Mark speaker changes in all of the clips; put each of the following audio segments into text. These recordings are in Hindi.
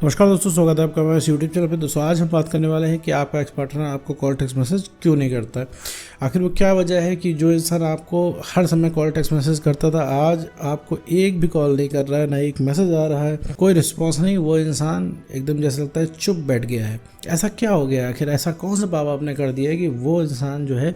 Speaker 1: नमस्कार दोस्तों, स्वागत है आपका हमारे यूट्यूब चैनल पे। दोस्तों आज हम बात करने वाले हैं कि आपका एक्स पार्टनर आपको कॉल टेक्स्ट मैसेज क्यों नहीं करता है। आखिर वो क्या वजह है कि जो इंसान आपको हर समय कॉल टेक्स्ट मैसेज करता था, आज आपको एक भी कॉल नहीं कर रहा है, ना एक मैसेज आ रहा है, कोई रिस्पॉन्स नहीं। वो इंसान एकदम जैसे लगता है चुप बैठ गया है। ऐसा क्या हो गया आखिर? ऐसा कौन सा पाप आपने कर दिया है कि वो इंसान जो है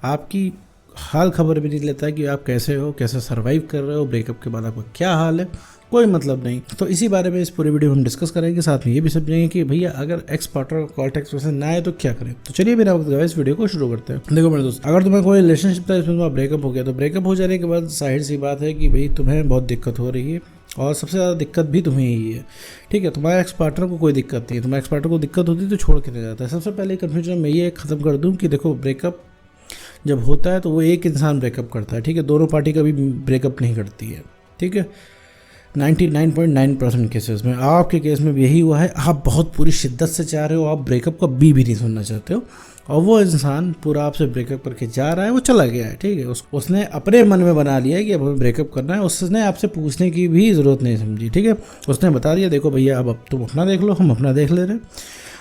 Speaker 1: आपकी हाल खबर भी नहीं लेता है कि आप कैसे हो, कैसे सर्वाइव कर रहे हो, ब्रेकअप के बाद आपका क्या हाल है, कोई मतलब नहीं। तो इसी बारे में इस पूरे वीडियो में हम डिस्कस करेंगे। साथ में ये भी समझेंगे कि भैया अगर ex partner call text message ना आए तो क्या करें। तो चलिए बिना वक्त गवाए इस वीडियो को शुरू करते हैं। देखो मेरे दोस्त, अगर तुम्हें कोई रिलेशनशिप था जिसमें तुम्हारा ब्रेकअप हो गया, तो ब्रेकअप हो जाने के बाद जाहिर सी बात है कि भाई तुम्हें बहुत दिक्कत हो रही है, और सबसे ज़्यादा दिक्कत भी तुम्हें ही है। ठीक है, तुम्हारे एक्स पार्टनर को कोई दिक्कत नहीं है। तुम्हारे एक्स पार्टनर को दिक्कत होती है तो छोड़ के नहीं जाता है। सबसे पहले कन्फ्यूजन मैं ये ख़त्म कर दूँ कि देखो, ब्रेकअप जब होता है तो वो एक इंसान ब्रेकअप करता है। ठीक है, दोनों पार्टी कभी ब्रेकअप नहीं करती है। ठीक है, 99.9% केसेस में, आपके केस में भी यही हुआ है। आप बहुत पूरी शिद्दत से चाह रहे हो, आप ब्रेकअप का बी भी नहीं सुनना चाहते हो, और वो इंसान पूरा आपसे ब्रेकअप करके जा रहा है, वो चला गया है। ठीक है, उसने अपने मन में बना लिया है कि अब हमें ब्रेकअप करना है। उसने आपसे पूछने की भी ज़रूरत नहीं समझी। ठीक है, उसने बता दिया देखो भैया अब तुम अपना देख लो, हम अपना देख ले रहे हैं।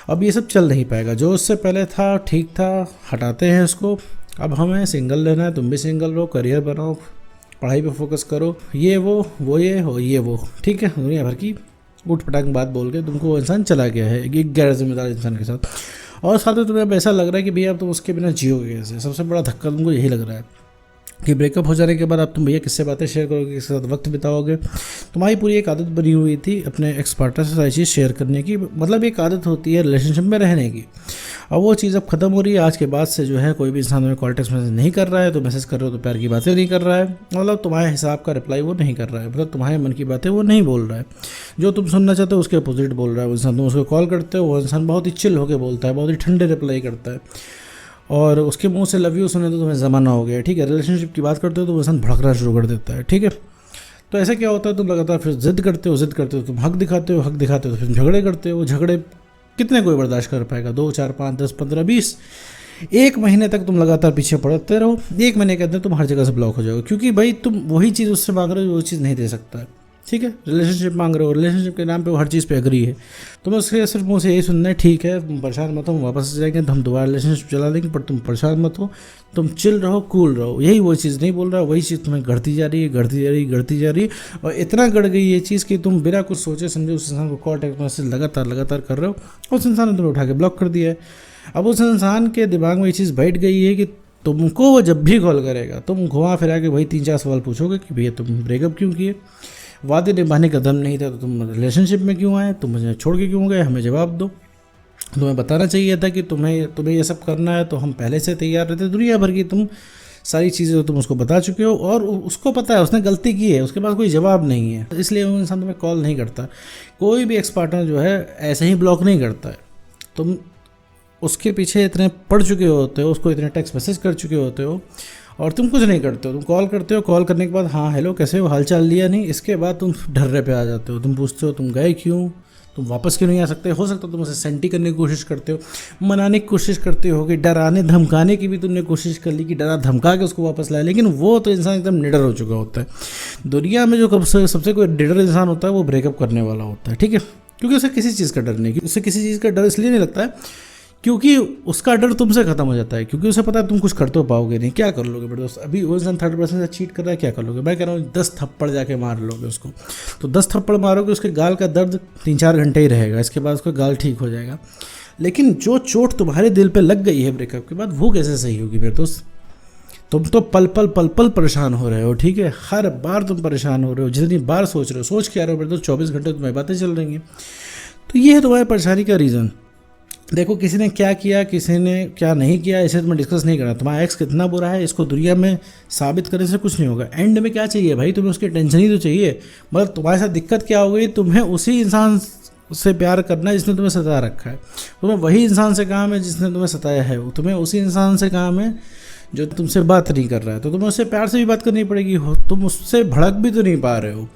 Speaker 1: अब ये सब चल नहीं पाएगा। जो उससे पहले था ठीक था, हटाते हैं उसको। अब हमें सिंगल रहना है, तुम भी सिंगल रहो, करियर बनाओ, पढ़ाई पे फोकस करो, ये वो ये हो ये वो। ठीक है, दुनिया भर की उठ पटांग बात बोल के तुमको वो इंसान चला गया है एक गैर जिम्मेदार इंसान के साथ। और साथ में तुम्हें अब ऐसा लग रहा है कि भैया अब तुम उसके बिना जियोगे कैसे। सबसे बड़ा धक्का तुमको यही लग रहा है कि ब्रेकअप हो जाने के बाद अब तुम भैया किससे बातें शेयर करोगे, किसके साथ वक्त बिताओगे। तुम्हारी पूरी एक आदत बनी हुई थी अपने एक्स पार्टनर से सारी चीज़ शेयर करने की, मतलब एक आदत होती है रिलेशनशिप में रहने की। अब वो चीज़ अब खत्म हो रही है। आज के बाद से जो है कोई भी इंसान तुम्हें कॉल टेक्स्ट मैसेज नहीं कर रहा है, तो मैसेज कर रहे हो तो प्यार की बातें नहीं कर रहा है, मतलब तुम्हारे हिसाब का रिप्लाई वो नहीं कर रहा है, मतलब तुम्हारे मन की बातें वो नहीं बोल रहा है। जो तुम सुनना चाहते हो उसके अपोजिट बोल रहा है वो इंसान। तुम उसको कॉल करते हो, वो इंसान बहुत ही चिल होकर बोलता है, बहुत ही ठंडे रिप्लाई करता है, और उसके मुंह से लव यू सुने तो तुम्हें ज़माना हो गया। ठीक है, रिलेशनशिप की बात करते हो तो वो इंसान भड़कना शुरू कर देता है। ठीक है, तो ऐसा क्या होता है, तुम लगातार फिर जिद करते हो, तुम हक दिखाते हो तो फिर झगड़े करते हो। झगड़े कितने कोई बर्दाश्त कर पाएगा? 2 4 5 10 15 20 एक महीने तक तुम लगातार पीछे पड़ते रहो। एक महीने के अंदर तुम हर जगह से ब्लॉक हो जाओगे, क्योंकि भाई तुम वही चीज़ उससे मांग रहे हो जो वो चीज़ नहीं दे सकता है। ठीक है, रिलेशनशिप मांग रहे हो, रिलेशनशिप के नाम पे वो हर चीज़ पे एग्री है। तुम्हें उसके सिर्फ मुंह से यही सुनना है ठीक है, तुम परेशान मत हो, हम वापस आ जाएंगे तो हम दोबारा रिलेशनशिप चला देंगे, पर तुम परेशान मत हो, तुम चिल रहो, कूल रहो। यही वो चीज़ नहीं बोल रहा, वही चीज़ तुम्हें गढ़ती जा रही है, और इतना गढ़ गई ये चीज़ कि तुम बिना कुछ सोचे समझे उस इंसान को कॉल टेक्स्ट मैसेज लगातार कर रहे हो। उस इंसान ने तुम्हें उठा के ब्लॉक कर दिया है। अब उस इंसान के दिमाग में ये चीज़ बैठ गई है कि तुमको वो जब भी कॉल करेगा तुम घुमा फिरा के वही 3 4 सवाल पूछोगे कि भैया तुम ब्रेकअप क्यों किए, वादे निभाने का दम नहीं था तो तुम रिलेशनशिप में क्यों आए, तुम मुझे छोड़ के क्यों गए, हमें जवाब दो। तुम्हें बताना चाहिए था कि तुम्हें ये सब करना है, तो हम पहले से तैयार रहते। दुनिया भर की तुम सारी चीज़ें तुम उसको बता चुके हो, और उसको पता है उसने गलती की है, उसके पास कोई जवाब नहीं है, इसलिए वो इंसान तुम्हें कॉल नहीं करता। कोई भी एक्स पार्टनर जो है ऐसे ही ब्लॉक नहीं करता है। तुम उसके पीछे इतने पढ़ चुके होते हो, उसको इतने टेक्स्ट मैसेज कर चुके होते हो, और तुम कुछ नहीं करते हो। तुम कॉल करते हो, कॉल करने के बाद हाँ हेलो कैसे हो, हाल चाल लिया नहीं, इसके बाद तुम ढर्रे पे आ जाते हो। तुम पूछते हो तुम गए क्यों, तुम वापस क्यों नहीं आ सकते। हो सकता है तुम उसे सेंटी करने की कोशिश करते हो, मनाने की कोशिश करते हो, कि डराने धमकाने की भी तुमने कोशिश कर ली कि डरा धमका के उसको वापस लाए, लेकिन वो तो इंसान एकदम निडर हो चुका होता है। दुनिया में जो सबसे कोई निडर इंसान होता है वो ब्रेकअप करने वाला होता है। ठीक है, क्योंकि उसे किसी चीज़ का डर नहीं, उसे किसी चीज़ का डर इसलिए नहीं लगता है क्योंकि उसका डर तुमसे खत्म हो जाता है, क्योंकि उसे पता है तुम कुछ कर तो पाओगे नहीं। क्या कर लोगे बड़े दोस्त, अभी वो इंसान 3rd पर्सन से चीट कर रहा है, क्या कर लोगे? मैं कह रहा हूँ 10 थप्पड़ जाके मार लोगे उसको। तो 10 थप्पड़ मारोगे, उसके गाल का दर्द 3 4 घंटे ही रहेगा, इसके बाद उसका गाल ठीक हो जाएगा। लेकिन जो चोट तुम्हारे दिल पे लग गई है ब्रेकअप के बाद, वो कैसे सही होगी मेरे दोस्त? तुम तो पल पल परेशान हो रहे हो। ठीक है, हर बार तुम परेशान हो रहे हो, जितनी बार सोच रहे हो, सोच के आ रहे हो मेरे दोस्त, 24 घंटे तुम्हारी बातें चल रही हैं। तो ये है तुम्हारी परेशानी का रीज़न। देखो, किसी ने क्या किया, किसी ने क्या नहीं किया, इसे तो मैं डिस्कस नहीं कर रहा। तुम्हारा एक्स कितना बुरा है इसको दुनिया में साबित करने से कुछ नहीं होगा। एंड में क्या चाहिए भाई, तुम्हें उसकी टेंशन ही तो चाहिए। मतलब तुम्हारे साथ दिक्कत क्या हो गई, तुम्हें उसी इंसान से प्यार करना है जिसने तुम्हें सता रखा है। तुम्हें वही इंसान से काम है जिसने तुम्हें सताया है, तुम्हें उसी इंसान से काम है जो तुमसे बात नहीं कर रहा है। तो तुम्हें उससे प्यार से भी बात करनी पड़ेगी। तुम उससे भड़क भी तो नहीं पा रहे हो,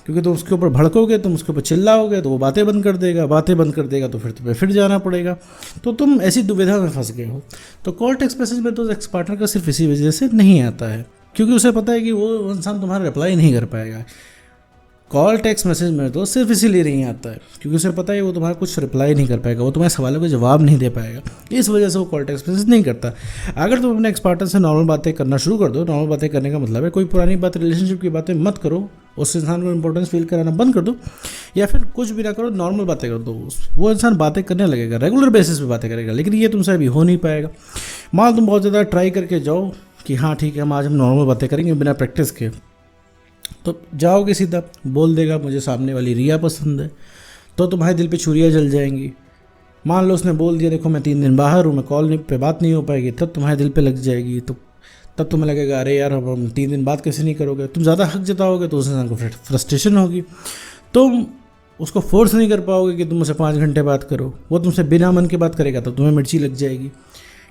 Speaker 1: क्योंकि तुम उसके ऊपर भड़कोगे, तुम उसके ऊपर चिल्लाओगे तो वो बातें बंद कर देगा, तो फिर तुम्हें फिर जाना पड़ेगा। तो तुम ऐसी दुविधा में फंस गए हो। तो कॉल टेक्स्ट मैसेज में तो एक्स पार्टनर का सिर्फ इसी वजह से नहीं आता है, क्योंकि उसे पता है कि वो इंसान तुम्हारा रिप्लाई नहीं कर पाएगा। कॉल टेक्स्ट मैसेज में तो सिर्फ इसीलिए नहीं आता है क्योंकि उसे पता है वो तुम्हारा कुछ रिप्लाई नहीं कर पाएगा, वो तुम्हारे सवालों का जवाब नहीं दे पाएगा, इस वजह से वो कॉल टेक्स्ट मैसेज नहीं करता। अगर तुम अपने एक्स पार्टनर से नॉर्मल बातें करना शुरू कर दो, नॉर्मल बातें करने का मतलब है कोई पुरानी बात, रिलेशनशिप की बातें मत करो, उस इंसान को इंपॉर्टेंस फील कराना बंद कर दो, या फिर कुछ भी ना करो, नॉर्मल बातें कर दो, वो इंसान बातें करने लगेगा, रेगुलर बेसिस पे बातें करेगा। लेकिन ये तुमसे अभी हो नहीं पाएगा। मान तुम बहुत ज़्यादा ट्राई करके जाओ कि हाँ ठीक है हम नॉर्मल बातें करेंगे बिना प्रैक्टिस के, तो जाओगे सीधा बोल देगा मुझे सामने वाली रिया पसंद है, तो तुम्हारे दिल पे छुरियाँ जल जाएंगी। मान लो उसने बोल दिया देखो मैं 3 दिन बाहर हूँ, मैं कॉल पे बात नहीं हो पाएगी, तब तुम्हारे दिल पे लग जाएगी, तो तब तुम्हें लगेगा अरे यार हम 3 दिन बात कैसे नहीं करोगे। तुम ज़्यादा हक जताओगे तो उस इंसान को फ्रस्ट्रेशन होगी, तुम उसको फोर्स नहीं कर पाओगे कि तुम मुझसे 5 घंटे बात करो, वो तुमसे बिना मन के बात करेगा तो तुम्हें मिर्ची लग जाएगी।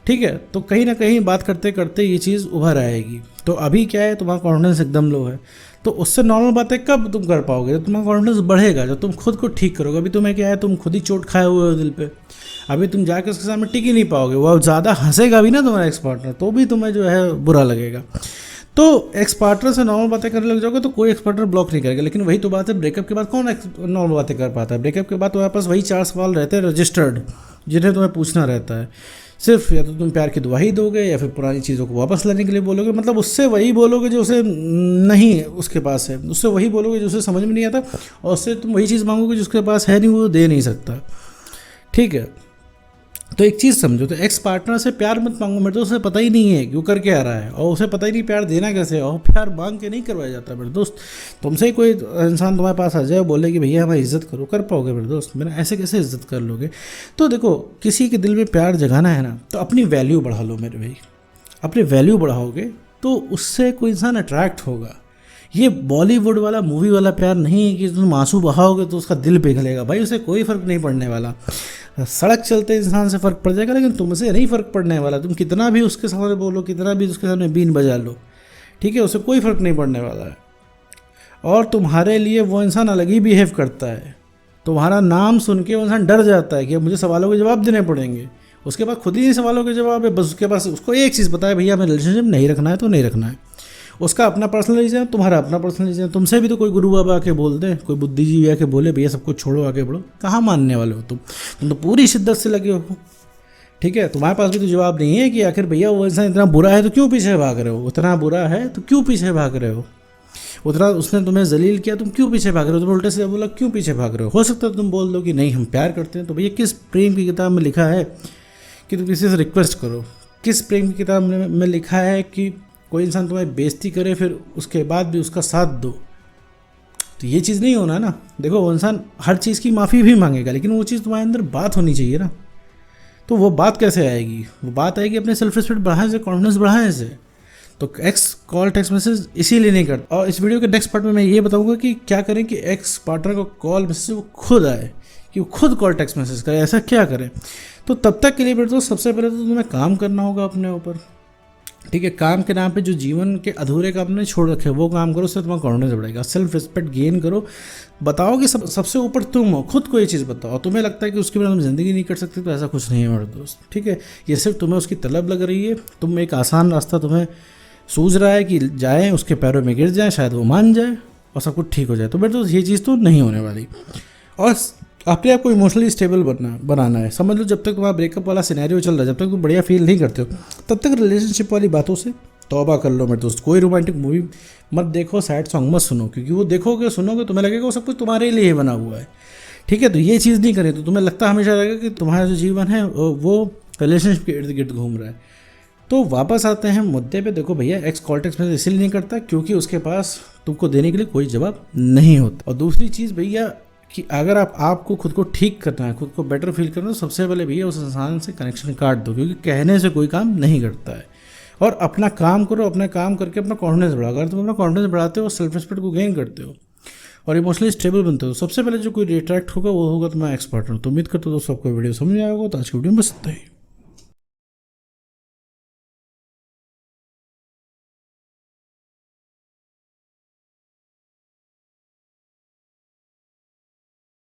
Speaker 1: ठीक है, तो कहीं ना कहीं बात करते करते ये चीज़ उभर आएगी। तो अभी क्या है तुम्हारा कॉन्फिडेंस एकदम लो है, तो उससे नॉर्मल बातें कब तुम कर पाओगे, जब तुम्हारा कॉन्फिडेंस बढ़ेगा, जब तुम खुद को ठीक करोगे। अभी तुम्हें क्या है, तुम खुद ही चोट खाए हुए हो दिल पे, अभी तुम जाके उसके सामने टिक ही नहीं पाओगे, वो अब ज़्यादा हंसेगा भी ना तुम्हारा एक्स पार्टनर, तो भी तुम्हें जो है बुरा लगेगा। तो एक्स पार्टनर से नॉर्मल बातें करने लग जाओगे तो कोई एक्स पार्टनर ब्लॉक नहीं करेगा। लेकिन वही तो बात है, ब्रेकअप के बाद कौन नॉर्मल बातें कर पाता है? ब्रेकअप के बाद तुम्हारे पास वही 4 सवाल रहते हैं रजिस्टर्ड, जिन्हें तुम्हें पूछना रहता है। सिर्फ या तो तुम प्यार की दुआ ही दोगे या फिर पुरानी चीज़ों को वापस लाने के लिए बोलोगे, मतलब उससे वही बोलोगे जो उसे नहीं उसके पास है, उससे वही बोलोगे जो उसे समझ में नहीं आता, और उससे तुम वही चीज़ मांगोगे जो उसके पास है नहीं, वो दे नहीं सकता। ठीक है, तो एक चीज़ समझो, तो एक्स पार्टनर से प्यार मत मांगो, मेरे तो उसे पता ही नहीं है कि वो करके आ रहा है, और उसे पता ही नहीं प्यार देना कैसे है, और प्यार मांग के नहीं करवाया जाता मेरे दोस्त। तुमसे कोई इंसान तुम्हारे पास आ जाए बोले कि भैया हमारी इज्जत करो, कर पाओगे मेरे दोस्त? मेरा ऐसे कैसे इज्जत कर लोगे? तो देखो, किसी के दिल में प्यार जगाना है ना, तो अपनी वैल्यू बढ़ा लो मेरे भाई। अपनी वैल्यू बढ़ाओगे तो उससे कोई इंसान अट्रैक्ट होगा। ये बॉलीवुड वाला मूवी वाला प्यार नहीं है कि तुम आंसू बहाओगे तो उसका दिल पिघलेगा, भाई उसे कोई फ़र्क नहीं पड़ने वाला। सड़क चलते इंसान से फ़र्क पड़ जाएगा, लेकिन तुमसे नहीं फ़र्क पड़ने वाला। तुम कितना भी उसके सामने बोलो, कितना भी उसके सामने बीन बजा लो, ठीक है, उसे कोई फ़र्क नहीं पड़ने वाला है। और तुम्हारे लिए वो इंसान अलग ही बिहेव करता है। तुम्हारा नाम सुन के वो इंसान डर जाता है कि अब मुझे सवालों के जवाब देने पड़ेंगे। उसके पास खुद ही सवालों के जवाब है, बस उसके पास उसको एक चीज़ पता है, भैया हमें रिलेशनशिप नहीं रखना है तो नहीं रखना है। उसका अपना पर्सनल रीज़न, तुम्हारा अपना पर्सनल रीज़न। तुमसे भी तो कोई गुरु बाबा आके बोल दे, कोई बुद्धिजीवी आके बोले भैया सब कुछ छोड़ो आगे बढ़ो, कहाँ मानने वाले हो तुम तो पूरी शिद्दत से लगे हो। ठीक है, तुम्हारे पास भी तो जवाब नहीं है कि आखिर भैया वो इंसान इतना बुरा है तो क्यों पीछे भाग रहे हो, उतना बुरा है तो क्यों पीछे भाग रहे हो, उतना उसने तुम्हें जलील किया तुम क्यों पीछे भाग रहे हो, तुम उल्टे से बोला क्यों पीछे भाग रहे हो। सकता है तुम बोल दो कि नहीं हम प्यार करते हैं, तो भैया किस प्रेम की किताब में लिखा है कि तुम किसी से रिक्वेस्ट करो? किस प्रेम की किताब में लिखा है कि कोई इंसान तुम्हारी बेइज्जती करे फिर उसके बाद भी उसका साथ दो? तो ये चीज़ नहीं होना ना। देखो, वो इंसान हर चीज़ की माफ़ी भी मांगेगा, लेकिन वो चीज़ तुम्हारे अंदर बात होनी चाहिए ना। तो वो बात कैसे आएगी? वो बात आएगी अपने सेल्फ रिस्पेक्ट बढ़ाने से, कॉन्फिडेंस बढ़ाने से। तो एक्स कॉल टेक्स्ट मैसेज इसीलिए नहीं करता। और इस वीडियो के नेक्स्ट पार्ट में मैं ये बताऊंगा कि क्या करें कि एक्स पार्टनर को कॉल मैसेज वो खुद आए, कि वो खुद कॉल टेक्स्ट मैसेज करे, ऐसा क्या करें। तो तब तक के लिए बेटे, तो सबसे पहले तो तुम्हें काम करना होगा अपने ऊपर। ठीक है, काम के नाम पे जो जीवन के अधूरे काम ने छोड़ रखे वो काम करो, उससे तुम्हारा कॉन्फिडेंस बढ़ेगा। सेल्फ रिस्पेक्ट गेन करो, बताओ कि सबसे ऊपर तुम हो, खुद को ये चीज़ बताओ। तुम्हें लगता है कि उसके बिना तुम ज़िंदगी नहीं कर सकते, तो ऐसा कुछ नहीं है मेरे दोस्त। ठीक है, ये सिर्फ तुम्हें उसकी तलब लग रही है, तुम एक आसान रास्ता तुम्हें सूझ रहा है कि जाएँ उसके पैरों में गिर जाए, शायद वो मान जाए और सब कुछ ठीक हो जाए। तो मेरे दोस्त ये चीज़ तो नहीं होने वाली। और अपने आप को इमोशनली स्टेबल बनाना है। समझ लो, जब तक तुम्हारा ब्रेकअप वाला सिनेरियो चल रहा है, जब तक तुम बढ़िया फील नहीं करते हो, तब तक रिलेशनशिप वाली बातों से तौबा कर लो मेरे दोस्त। कोई रोमांटिक मूवी मत देखो, सैड सॉन्ग मत सुनो, क्योंकि वो देखोगे सुनोगे तुम्हें लगेगा वो सब कुछ तुम्हारे लिए बना हुआ है। ठीक है, तो ये चीज़ नहीं करें तो तुम्हें लगता हमेशा लगेगा कि तुम्हारा जो जीवन है वो रिलेशनशिप के इर्द गिर्द घूम रहा है। तो वापस आते हैं मुद्दे पे। देखो भैया, एक्स कॉल टेक्स्ट मैसेज इसलिए नहीं करता क्योंकि उसके पास तुमको देने के लिए कोई जवाब नहीं होता। और दूसरी चीज़ भैया, कि अगर आपको खुद को ठीक करना है, खुद को बेटर फील करना है, तो सबसे पहले भैया उस इंसान से कनेक्शन काट दो, क्योंकि कहने से कोई काम नहीं करता है। और अपना काम करो, अपना काम करके अपना कॉन्फिडेंस बढ़ाओ। अगर तुम अपना कॉन्फिडेंस बढ़ाते हो, सेल्फ रिस्पेक्ट को गेन करते हो और इमोशनली स्टेबल बनते हो, सबसे पहले जो कोई रिट्रैक्ट होगा वो होगा तुम्हारा एक्स पार्टनर। तो उम्मीद करता हूँ दोस्तों आपको वीडियो समझ आएगा। तो आज की वीडियो में बस इतना ही।